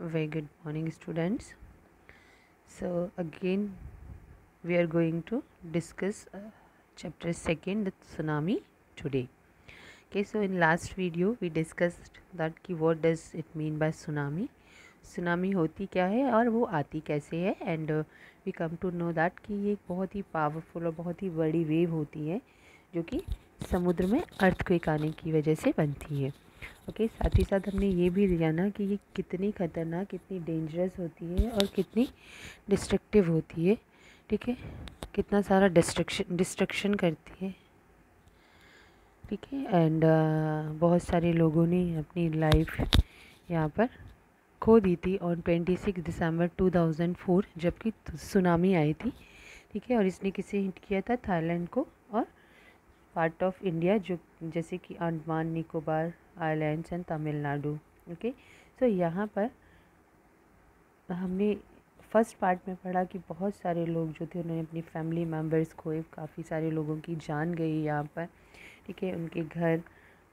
Very good morning, students. So again, we are going to discuss chapter second, the tsunami today. Okay, so in last video we discussed that कि what does it mean by tsunami. Tsunami होती क्या है और वो आती कैसे है, and we come to know that कि ये एक बहुत ही पावरफुल और बहुत ही बड़ी वेव होती है जो कि समुद्र में अर्थक्वेक आने की वजह से बनती है. ओके, साथ ही साथ हमने ये भी जाना कि ये कितनी ख़तरनाक, कितनी डेंजरस होती है और कितनी डिस्ट्रक्टिव होती है. ठीक है, कितना सारा डिस्ट्रक्शन करती है. ठीक है, एंड बहुत सारे लोगों ने अपनी लाइफ यहाँ पर खो दी थी ऑन 26 दिसंबर 2004 जबकि सुनामी आई थी. ठीक है, और इसने किसे हिट किया था? थाईलैंड को और पार्ट ऑफ इंडिया जो जैसे कि Andaman Nicobar islands and Tamil Nadu. Okay, so यहाँ पर हमने फर्स्ट पार्ट में पढ़ा कि बहुत सारे लोग जो थे उन्होंने अपनी फैमिली मेम्बर्स खोए, काफ़ी सारे लोगों की जान गई यहाँ पर. ठीक है, उनके घर,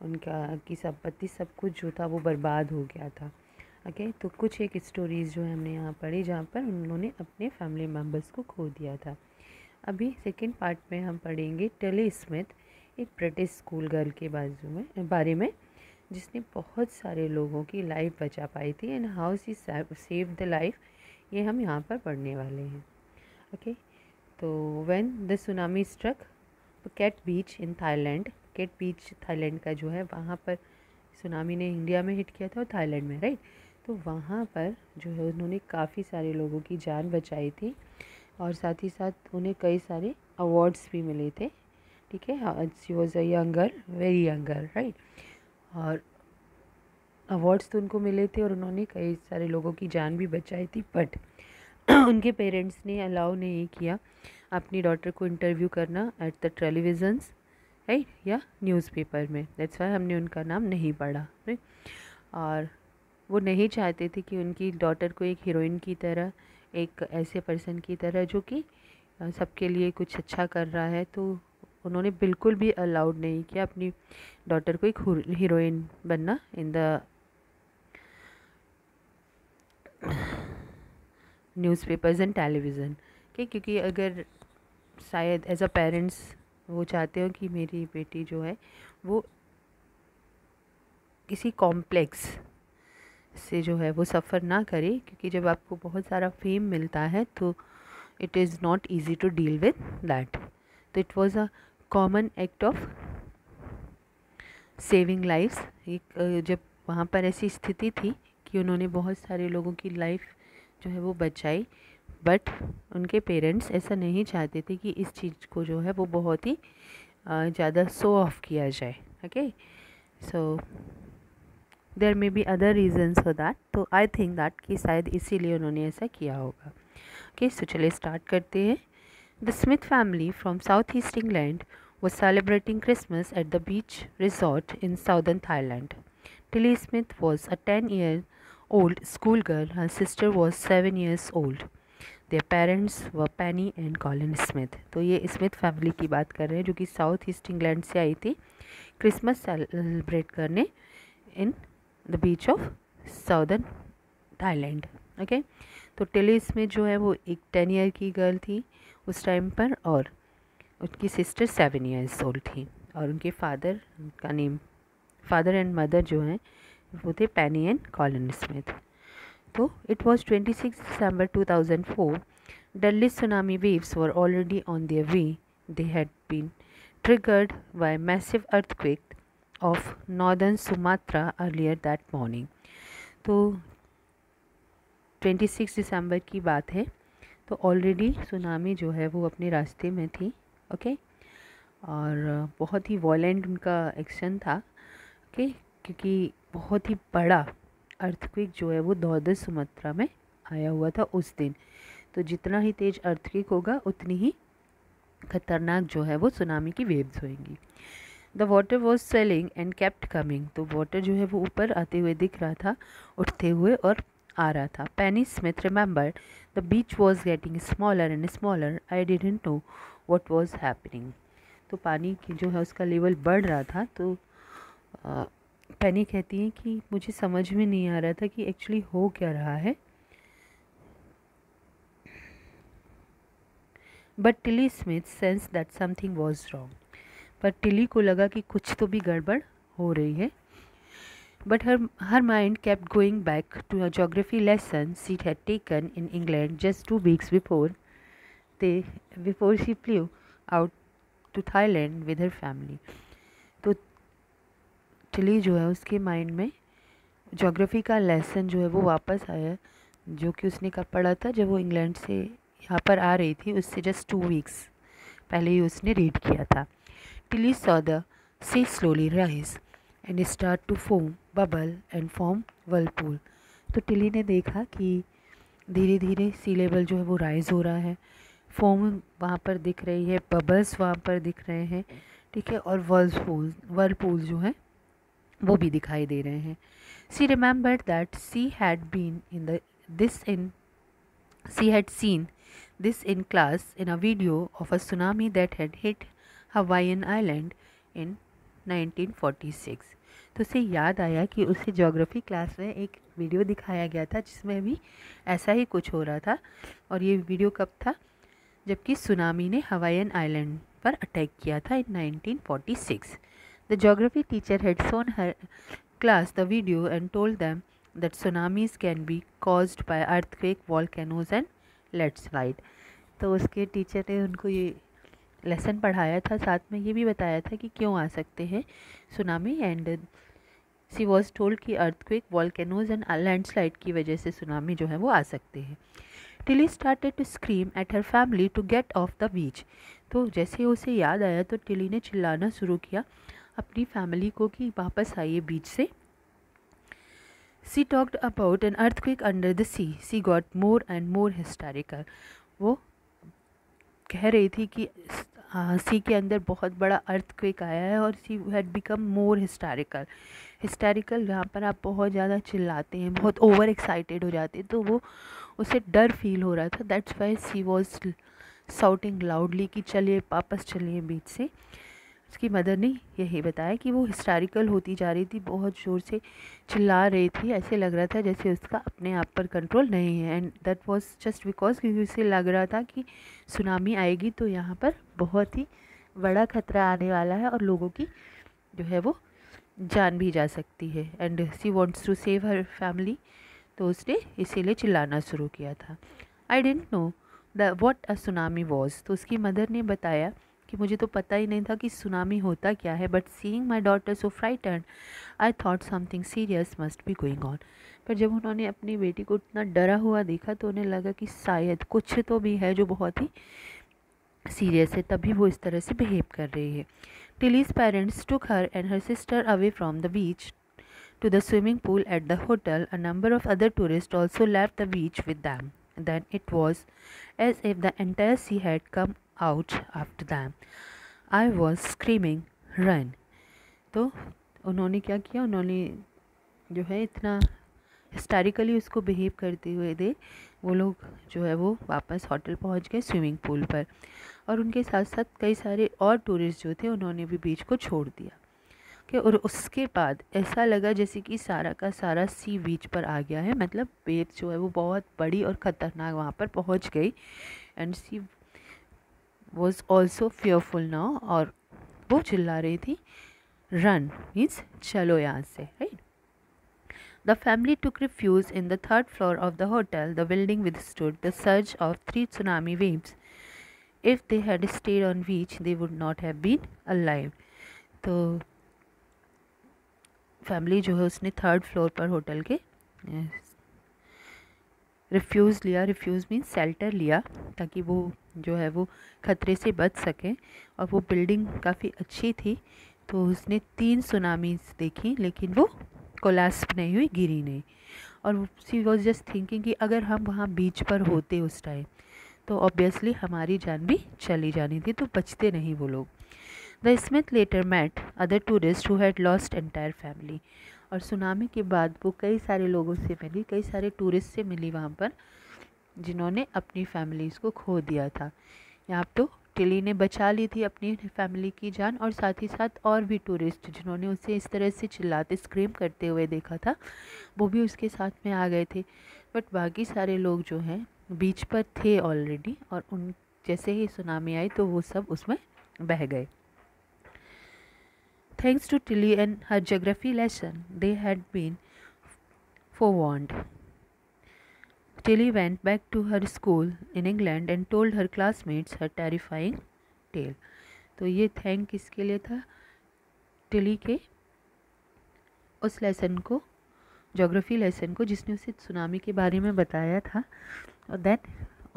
उनका की संपत्ति, सब कुछ जो था वो बर्बाद हो गया था. ओके, तो कुछ एक स्टोरीज़ जो है हमने यहाँ पढ़ी जहाँ पर उन्होंने अपने फैमिली मेम्बर्स को खो दिया था. अभी सेकेंड पार्ट में हम पढ़ेंगे टेली स्मिथ, एक ब्रिटिश स्कूल गर्ल के बारे में जिसने बहुत सारे लोगों की लाइफ बचा पाई थी and how she save the life. ये हम यहाँ पर पढ़ने वाले हैं. ओके, तो when the tsunami struck Phuket beach in Thailand, Phuket beach Thailand का जो है, वहाँ पर सुनामी ने इंडिया में हिट किया था और थाईलैंड में, राइट. तो वहाँ पर जो है उन्होंने काफ़ी सारे लोगों की जान बचाई थी और साथ ही साथ उन्हें कई सारे अवार्ड्स भी मिले थे. ठीक है, she was a young girl, very young girl, right. और अवार्ड्स तो उनको मिले थे और उन्होंने कई सारे लोगों की जान भी बचाई थी, बट उनके पेरेंट्स ने अलाउ नहीं किया अपनी डॉटर को इंटरव्यू करना एट द टेलीविज़न्स, राइट, या न्यूज़पेपर में. दैट्स वाई हमने उनका नाम नहीं पढ़ा, राइट. और वो नहीं चाहते थे कि उनकी डॉटर को एक हीरोइन की तरह, एक ऐसे पर्सन की तरह जो कि सबके लिए कुछ अच्छा कर रहा है, तो उन्होंने बिल्कुल भी अलाउड नहीं किया अपनी डॉटर को एक हीरोइन बनना in the newspapers and television के. क्योंकि अगर शायद एज अ पेरेंट्स वो चाहते हो कि मेरी बेटी जो है वो किसी कॉम्प्लेक्स से जो है वो सफ़र ना करे, क्योंकि जब आपको बहुत सारा फेम मिलता है तो it is not easy to deal with that. तो it was a common act of saving lifes. एक जब वहाँ पर ऐसी स्थिति थी कि उन्होंने बहुत सारे लोगों की लाइफ जो है वो बचाई, बट उनके पेरेंट्स ऐसा नहीं चाहते थे कि इस चीज़ को जो है वो बहुत ही ज़्यादा शो ऑफ किया जाए. Okay, so there may be other reasons for that. तो आई थिंक दैट कि शायद इसीलिए उन्होंने ऐसा किया होगा. ओके, सो चलिए स्टार्ट करते हैं. The Smith family from south east England was celebrating Christmas at the beach resort in southern Thailand. Tilly Smith was a 10-year-old schoolgirl. Her sister was 7 years old. Their parents were Penny and Colin Smith. तो ये Smith family की बात कर रहे हैं जो कि south east England से आई थी क्रिसमस सेलिब्रेट करने in the beach of southern Thailand. Okay, तो टिली स्मिथ जो है वो एक 10 ईयर की गर्ल थी उस टाइम पर और उनकी सिस्टर 7 ईयर्स ओल्ड थी. और उनके फादर एंड मदर जो हैं वो थे पेनी एंड कॉलिन स्मिथ. तो it was 26 December 2004. Deadly tsunami waves were already on their way. They had been triggered by massive earthquake of northern Sumatra earlier that morning. तो 26 दिसंबर की बात है, तो ऑलरेडी सुनामी जो है वो अपने रास्ते में थी. ओके, और बहुत ही वॉलेंट उनका एक्शन था. ओके, क्योंकि बहुत ही बड़ा अर्थक्वेक जो है वो नॉर्दर्न सुमात्रा में आया हुआ था उस दिन. तो जितना ही तेज़ अर्थक्वेक होगा उतनी ही खतरनाक जो है वो सुनामी की वेव्स होंगी. The water was swelling and kept coming. तो वाटर जो है वो ऊपर आते हुए दिख रहा था, उठते हुए और आ रहा था. Penny Smith remember the beach was getting smaller and smaller. I didn't know what was happening. तो पानी की जो है उसका लेवल बढ़ रहा था, तो पेनी कहती हैं कि मुझे समझ में नहीं आ रहा था कि एक्चुअली हो क्या रहा है, but Tilly Smith sense that something was wrong. पर टिली को लगा कि कुछ तो भी गड़बड़ हो रही है। But her mind kept going back to a geography lesson she had taken in England just 2 weeks before she flew out to Thailand with her family. तो टिली जो है उसके माइंड में ज्योग्राफी का लेसन जो है वो वापस आया, जो कि उसने कब पढ़ा था, जब वो इंग्लैंड से यहाँ पर आ रही थी, उससे जस्ट 2 वीक्स पहले ही उसने रीड किया था। Tilly saw the sea slowly rise and start to foam, bubble and form whirlpool। तो टिली ने देखा कि धीरे धीरे सी लेवल जो है वो राइज हो रहा है, फोम वहाँ पर दिख रही है, बबल्स वहाँ पर दिख रहे हैं, ठीक है, और वर्लपूल जो है वो भी दिखाई दे रहे हैं। She remembered that she had seen this in class in a video of a tsunami that had hit Hawaiian Island in 1946। तो उसे याद आया कि उसे ज्योग्राफी क्लास में एक वीडियो दिखाया गया था जिसमें भी ऐसा ही कुछ हो रहा था, और ये वीडियो कब था, जबकि सुनामी ने हवाईयन आइलैंड पर अटैक किया था इन 1946। The geography teacher had shown her class the video and told them that tsunamis can be caused by earthquake, volcanoes and landslide। तो उसके टीचर ने उनको ये लेसन पढ़ाया था, साथ में ये भी बताया था कि क्यों आ सकते हैं tsunami, and she was told कि अर्थक्वेक, वॉल्केनोज एंड लैंडस्लाइड की वजह से सुनामी जो है वो आ सकते हैं। Tilly started to scream at her family to get off the beach. तो जैसे उसे याद आया तो टिली ने चिल्लाना शुरू किया अपनी फैमिली को कि वापस आइए बीच से। She talked about an earthquake under the sea. She got more and more hysterical। वो कह रही थी कि सी के अंदर बहुत बड़ा अर्थक्वेक आया है, और सी हैड बिकम मोर हिस्टैरिकल यहाँ पर आप बहुत ज़्यादा चिल्लाते हैं, बहुत ओवर एक्साइटेड हो जाते हैं, तो वो उसे डर फील हो रहा था। That's why she was shouting loudly कि चलिए वापस चलिए बीच से। उसकी मदर ने यही बताया कि वो हिस्टैरिकल होती जा रही थी, बहुत ज़ोर से चिल्ला रही थी, ऐसे लग रहा था जैसे उसका अपने आप पर कंट्रोल नहीं है। And that was just because क्योंकि उसे लग रहा था कि सुनामी आएगी तो यहाँ पर बहुत ही बड़ा खतरा आने वाला है और लोगों की जो है वो जान भी जा सकती है। And she wants to save her family, तो उसने इसीलिए चिल्लाना शुरू किया था। I didn't know what a tsunami was. तो उसकी मदर ने बताया कि मुझे तो पता ही नहीं था कि सुनामी होता क्या है, but seeing my daughter so frightened I thought something serious must be going on. पर जब उन्होंने अपनी बेटी को इतना डरा हुआ देखा तो उन्हें लगा कि शायद कुछ तो भी है जो बहुत ही सीरियस है, तभी वो इस तरह से बिहेव कर रही है। Tilly's parents took her and her sister away from the beach to the swimming pool at the hotel. A number of other tourists also left the beach with them. Then it was as if the entire sea had come out after them. I was screaming, run! तो उन्होंने क्या किया, उन्होंने जो है इतना हिस्टैरिकली उसको behave करते हुए दे वो लोग जो है वो वापस होटल पहुंच गए स्विमिंग पूल पर, और उनके साथ साथ कई सारे और टूरिस्ट जो थे उन्होंने भी बीच को छोड़ दिया कि। और उसके बाद ऐसा लगा जैसे कि सारा का सारा सी बीच पर आ गया है, मतलब वेव जो है वो बहुत बड़ी और ख़तरनाक वहाँ पर पहुँच गई। And she was also fearful now, और वो चिल्ला रही थी रन मीन्स चलो यहाँ से, right. The family took refuge in the 3rd floor of the hotel. The building withstood the surge of 3 tsunami waves. If they had stayed on beach, they would not have been alive। तो family जो है उसने 3rd floor पर hotel के refuse means shelter लिया, ताकि वो जो है वो ख़तरे से बच सकें। और वो बिल्डिंग काफ़ी अच्छी थी, तो उसने 3 सुनामीज़ देखी लेकिन वो कोलैप्स नहीं हुई, गिरी नहीं। और सी वॉज जस्ट थिंकिंग कि अगर हम वहाँ बीच पर होते उस टाइम तो ऑब्वियसली हमारी जान भी चली जानी थी, तो बचते नहीं वो लोग। The Smith later met other tourist who had lost entire family. और सुनामी के बाद वो कई सारे लोगों से मिली, कई सारे टूरिस्ट से मिली वहाँ पर जिन्होंने अपनी फैमिलीज़ को खो दिया था। यहाँ तो टिली ने बचा ली थी अपनी फैमिली की जान, और साथ ही साथ और भी टूरिस्ट जिन्होंने उसे इस तरह से चिल्लाते स्क्रीम करते हुए देखा था वो भी उसके साथ में आ गए थे। बट बाकी सारे लोग जो हैं बीच पर थे ऑलरेडी, और उन जैसे ही सुनामी आई तो वो सब उसमें बह गए। Thanks to Tilly and her geography lesson they had been forewarned. Tilly went back to her school in England and told her classmates her terrifying tale. तो ये थैंक किसके लिए था? टिली के उस लेसन को, ज्योग्राफी लेसन को, जिसने उसे सुनामी के बारे में बताया था, और that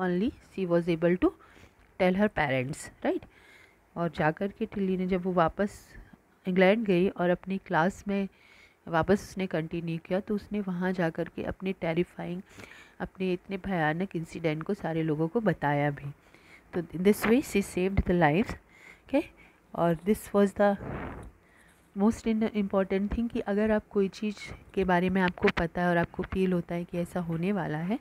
only she was able to tell her parents, right. और जाकर के टिली ने जब वो वापस इंग्लैंड गई और अपनी क्लास में वापस उसने कंटिन्यू किया, तो उसने वहाँ जाकर के अपने टेरिफाइंग, अपने इतने भयानक इंसिडेंट को सारे लोगों को बताया भी। तो in this way she saved the life, okay. और this was the most important thing कि अगर आप कोई चीज़ के बारे में आपको पता है और आपको फील होता है कि ऐसा होने वाला है,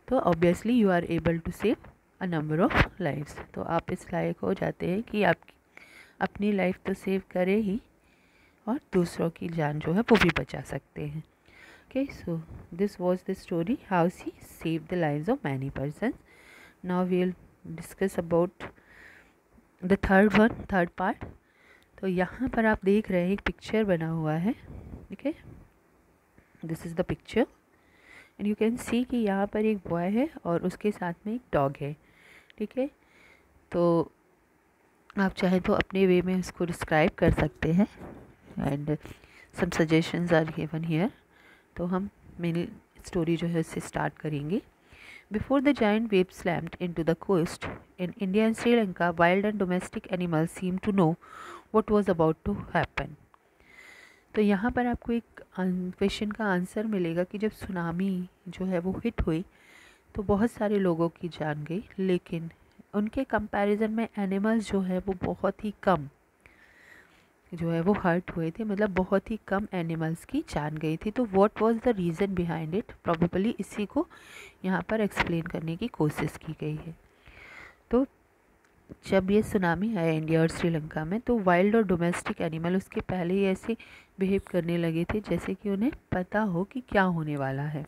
तो obviously you are able to save a number of lifes. तो आप इस लायक हो जाते हैं कि आप अपनी लाइफ तो सेव करें ही, और दूसरों की जान जो है वो भी बचा सकते हैं। Okay, so this was the story how she save the lives of many person. Now we will discuss about the third part. तो यहाँ पर आप देख रहे हैं एक पिक्चर बना हुआ है, ठीक है। This is the picture and you can see कि यहाँ पर एक बॉय है और उसके साथ में एक डॉग है, ठीक है। तो आप चाहे तो अपने वे में इसको डिस्क्राइब कर सकते हैं, and some suggestions are given here. तो हम मेरी स्टोरी जो है उससे स्टार्ट करेंगे। Before the giant wave slammed into the coast in India and Sri Lanka, wild and domestic animals seem to know what was about to happen. तो यहाँ पर आपको एक क्वेश्चन का आंसर मिलेगा कि जब सुनामी जो है वो हिट हुई तो बहुत सारे लोगों की जान गई, लेकिन उनके कंपैरिजन में एनिमल्स जो है वो बहुत ही कम जो है वो हर्ट हुए थे, मतलब बहुत ही कम एनिमल्स की जान गई थी। तो what was the reason behind it, probably इसी को यहाँ पर एक्सप्लेन करने की कोशिश की गई है। तो जब ये सुनामी आया इंडिया और श्रीलंका में, तो वाइल्ड और डोमेस्टिक एनिमल उसके पहले ही ऐसे बिहेव करने लगे थे जैसे कि उन्हें पता हो कि क्या होने वाला है।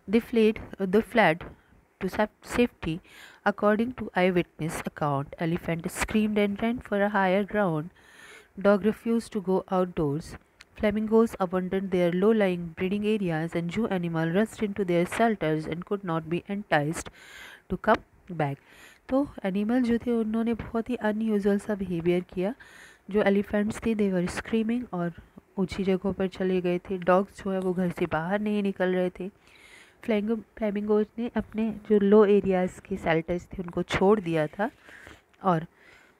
They fled to safety. According to eyewitness account, elephant screamed and ran for a higher ground. Dog refused to go outdoors. Flamingos abandoned their low-lying breeding areas, and zoo animal rushed into their shelters and could not be enticed to come back. तो animal जो थे उन्होंने बहुत ही unusual सा behaviour किया। जो elephants थे दे वर screaming और ऊंची जगहों पर चले गए थे। डॉग्स जो है वो घर से बाहर नहीं निकल रहे थे। फ्लेमिंगोज ने अपने जो लो एरियाज़ के शेल्टर्स थे उनको छोड़ दिया था, और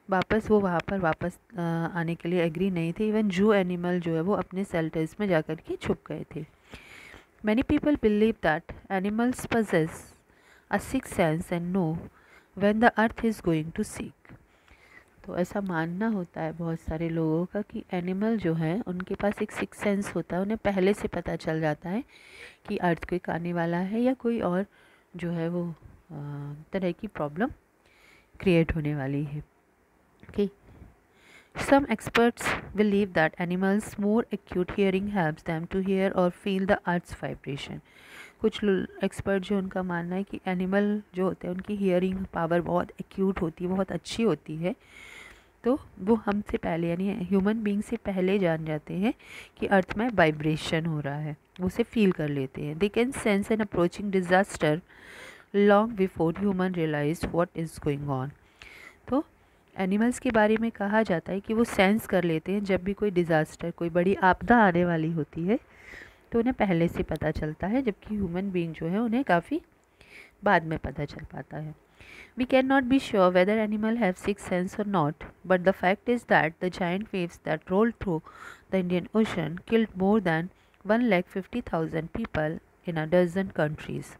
वो वहाँ पर वापस आने के लिए एग्री नहीं थे। इवन जू एनिमल जो है वो अपने शेल्टर्स में जाकर के छुप गए थे। Many people believe that animals possess a sixth sense and know when the earth is going to sink. तो ऐसा मानना होता है बहुत सारे लोगों का कि एनिमल जो है उनके पास एक सिक्स सेंस होता है, उन्हें पहले से पता चल जाता है कि अर्थक्वेक आने वाला है या कोई और जो है वो तरह की प्रॉब्लम क्रिएट होने वाली है। Okay, some experts believe that animals more acute hearing helps them to hear or feel the earth's vibration. कुछ एक्सपर्ट जो उनका मानना है कि एनिमल जो होते हैं उनकी हियरिंग पावर बहुत एक्यूट होती है, बहुत अच्छी होती है, तो वो हमसे पहले यानी ह्यूमन बीइंग से पहले जान जाते हैं कि अर्थ में वाइब्रेशन हो रहा है, वो उसे फील कर लेते हैं। They can sense an approaching disaster long before human realise what is going on. तो एनिमल्स के बारे में कहा जाता है कि वो सेंस कर लेते हैं जब भी कोई डिज़ास्टर, कोई बड़ी आपदा आने वाली होती है, तो उन्हें पहले से पता चलता है, जबकि ह्यूमन बीइंग जो है उन्हें काफ़ी बाद में पता चल पाता है। We cannot be sure whether animals have sixth sense or not, but the fact is that the giant waves that rolled through the Indian Ocean killed more than 150,000 people in a dozen countries,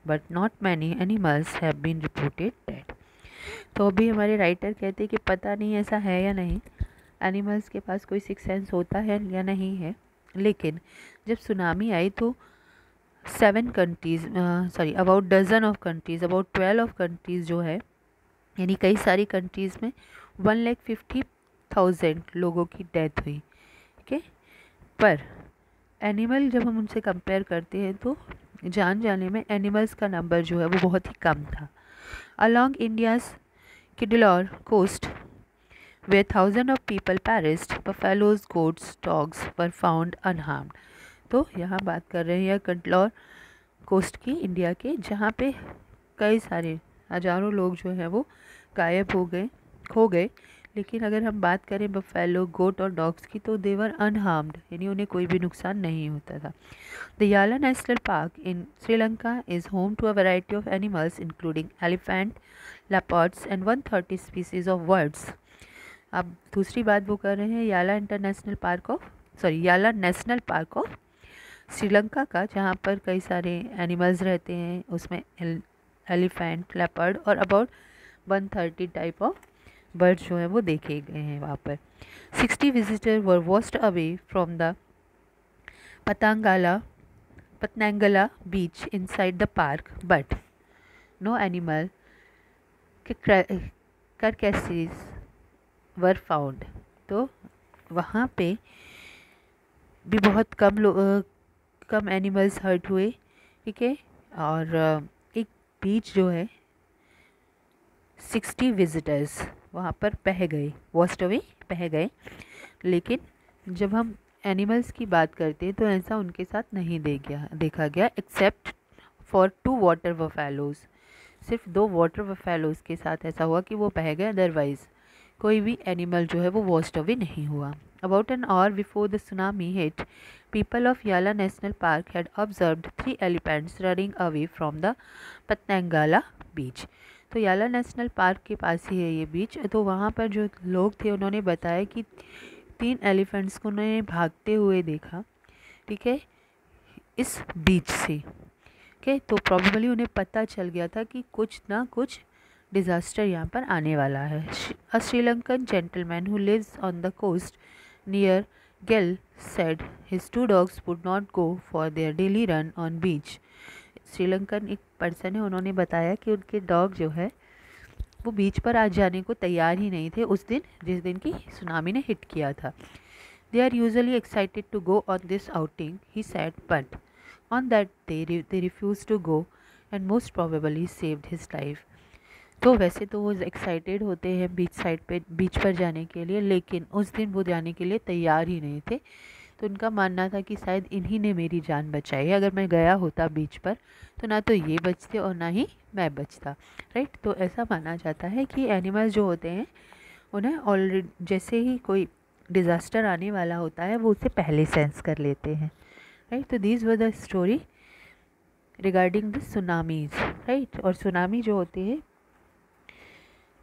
but not many animals have been reported dead. तो अभी हमारे writer कहते हैं कि पता नहीं ऐसा है या नहीं, एनिमल्स के पास कोई सिक्स सेंस होता है या नहीं है, लेकिन जब सुनामी आई तो 7 countries about dozen of countries, about 12 of countries जो है यानी कई सारी कंट्रीज़ में 1,50,000 लोगों की डेथ हुई। ठीक है, पर एनिमल जब हम उनसे कंपेयर करते हैं तो जान जाने में एनिमल्स का नंबर जो है वो बहुत ही कम था। Along India's Cuddalore coast where thousands of people perished, buffaloes, goats, dogs were found unharmed। तो यहाँ बात कर रहे हैं यह कंडलौर कोस्ट की, इंडिया के, जहाँ पे कई सारे हजारों लोग जो हैं वो गायब हो गए, खो गए। लेकिन अगर हम बात करें बफेलो, गोट और डॉग्स की तो दे वर अनहार्म्ड, यानी उन्हें कोई भी नुकसान नहीं होता था। The Yala national park in Sri Lanka is home to a variety of animals including elephant, leopards and 130 species of birds. अब दूसरी बात वो कर रहे हैं याला नेशनल पार्क ऑफ श्रीलंका का, जहाँ पर कई सारे एनिमल्स रहते हैं, उसमें एलिफेंट, लेपर्ड और अबाउट 130 टाइप ऑफ बर्ड्स जो हैं वो देखे गए हैं वहाँ पर। 60 visitor were washed away from the Patanangala beach inside the park but no animal carcasses were found. तो वहाँ पे भी बहुत कम एनिमल्स हर्ट हुए। ठीक है, और एक बीच जो है 60 विजिटर्स वहाँ पर बह गए, वॉस्ट अवे बह गए। लेकिन जब हम एनिमल्स की बात करते हैं तो ऐसा उनके साथ नहीं देखा गया एक्सेप्ट फॉर 2 वाटर बफेलोज। सिर्फ 2 वाटर बफेलोज के साथ ऐसा हुआ कि वो बह गए, अदरवाइज कोई भी एनिमल जो है वो वॉस्ट अवे नहीं हुआ। About an hour before the tsunami hit, people of Yala national park had observed 3 elephants running away from the Patanangala beach. तो याला नेशनल पार्क के पास ही है ये बीच। तो वहाँ पर जो लोग थे उन्होंने बताया कि 3 एलिफेंट्स को उन्होंने भागते हुए देखा। ठीक है, इस बीच से। ठीक है, तो प्रॉबेबली उन्हें पता चल गया था कि कुछ ना कुछ डिज़ास्टर यहाँ पर आने वाला है। A Sri Lankan gentleman who lives on the coast near Galle said his 2 dogs would not go for their daily run on beach। Sri Lankan एक पर्सन है, उन्होंने बताया कि उनके डॉग जो है वो बीच पर आज जाने को तैयार ही नहीं थे उस दिन जिस दिन की सुनामी ने हिट किया था। They are usually excited to go on this outing he said, but on that they refused to go and most probably saved his life। तो वैसे तो वो एक्साइटेड होते हैं बीच पर जाने के लिए, लेकिन उस दिन वो जाने के लिए तैयार ही नहीं थे। तो उनका मानना था कि शायद इन्हीं ने मेरी जान बचाई है, अगर मैं गया होता बीच पर तो ना तो ये बचते और ना ही मैं बचता। राइट, तो ऐसा माना जाता है कि एनिमल्स जो होते हैं उन्हें ऑलरेडी जैसे ही कोई डिज़ास्टर आने वाला होता है वो उसे पहले सेंस कर लेते हैं। राइट, तो these were the story regarding the tsunamis. Right, और सुनामी जो होती है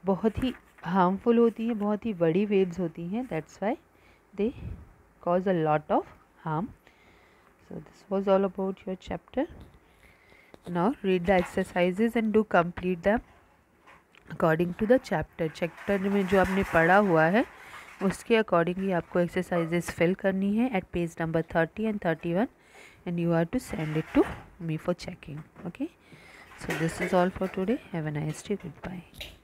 बहुत ही हार्मफुल होती हैं, बहुत ही बड़ी वेव्स होती हैं, that's why they cause a lot of harm। So this was all about your chapter। Now read the exercises and do complete them according to the chapter। Chapter में जो आपने पढ़ा हुआ है उसके अकॉर्डिंगली आपको एक्सरसाइजेस फिल करनी है at page number 30 and 31 and you are to send it to me for checking। Okay, so this is all for today। Have a nice day। Goodbye।